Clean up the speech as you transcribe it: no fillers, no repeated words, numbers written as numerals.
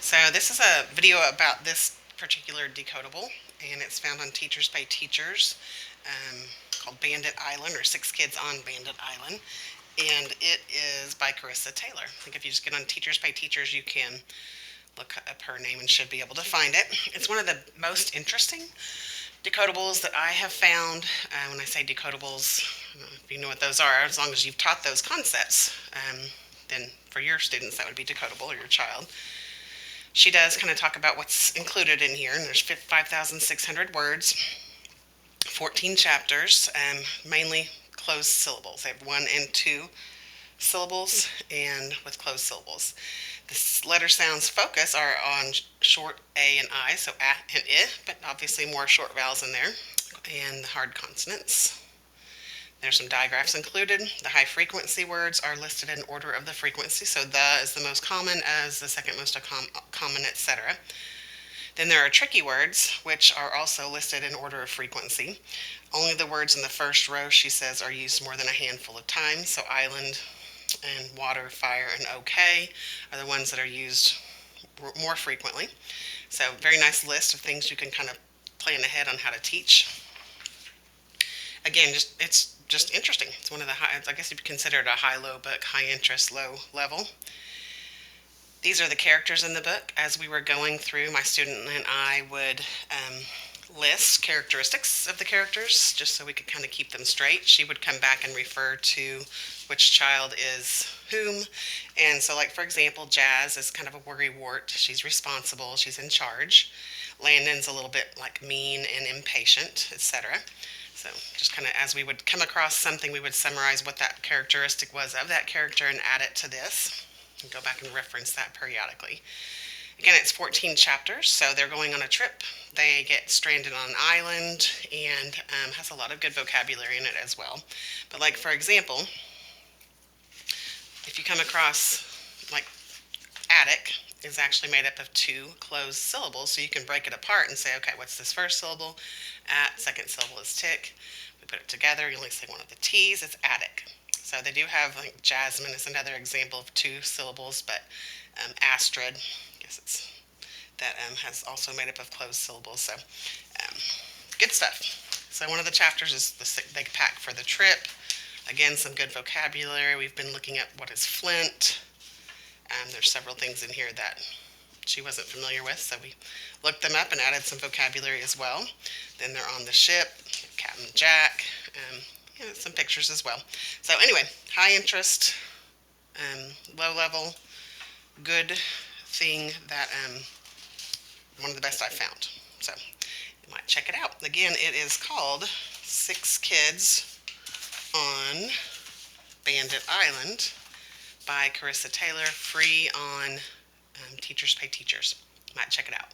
So this is a video about this particular decodable, and it's found on Teachers by Teachers, called Bandit Island, or Six Kids on Bandit Island, and it is by Carissa Taylor. I think if you just get on Teachers by Teachers, you can look up her name and should be able to find it. It's one of the most interesting decodables that I have found. When I say decodables, if you know what those are, as long as you've taught those concepts, then for your students that would be decodable, or your child. She does kind of talk about what's included in here, and there's 5,600 words, 14 chapters, mainly closed syllables. They have 1 and 2 syllables, and with closed syllables. The letter sounds focus are on short A and I, so a and I, but obviously more short vowels in there, and the hard consonants. There's some digraphs included. The high frequency words are listed in order of the frequency, so the is the most common, as the second most common, etc. Then there are tricky words, which are also listed in order of frequency. Only the words in the first row, she says, are used more than a handful of times, so island and water, fire, and okay are the ones that are used more frequently. So very nice list of things you can kind of plan ahead on how to teach. Again, it's just interesting. It's one of the high, I guess you'd consider it a high-low book, high interest, low level. These are the characters in the book. As we were going through, my student and I would list characteristics of the characters just so we could kind of keep them straight. She would come back and refer to which child is whom. And so, like, for example, Jazz is kind of a worrywart. She's responsible. She's in charge. Landon's a little bit like mean and impatient, etc. So just kind of as we would come across something, we would summarize what that characteristic was of that character and add it to this, and go back and reference that periodically. Again, it's 14 chapters, so they're going on a trip. They get stranded on an island, and has a lot of good vocabulary in it as well. But like, for example, if you come across, like, attic is actually made up of 2 closed syllables, so you can break it apart and say, okay, what's this first syllable? At, second syllable is tick. We put it together, you only say one of the T's, it's attic. So they do have, like, Jasmine is another example of 2 syllables, but Astrid, I guess it's, that has also made up of closed syllables, so good stuff. So one of the chapters is the big pack for the trip. Again, some good vocabulary. We've been looking at what is flint. There's several things in here that she wasn't familiar with, so we looked them up and added some vocabulary as well. Then they're on the ship, Captain Jack, some pictures as well. So anyway, high interest, low level, good thing that one of the best I've found. So you might check it out. Again, it is called 6 Kids on Bandit Island by Carissa Taylor, free on Teachers Pay Teachers. Might check it out.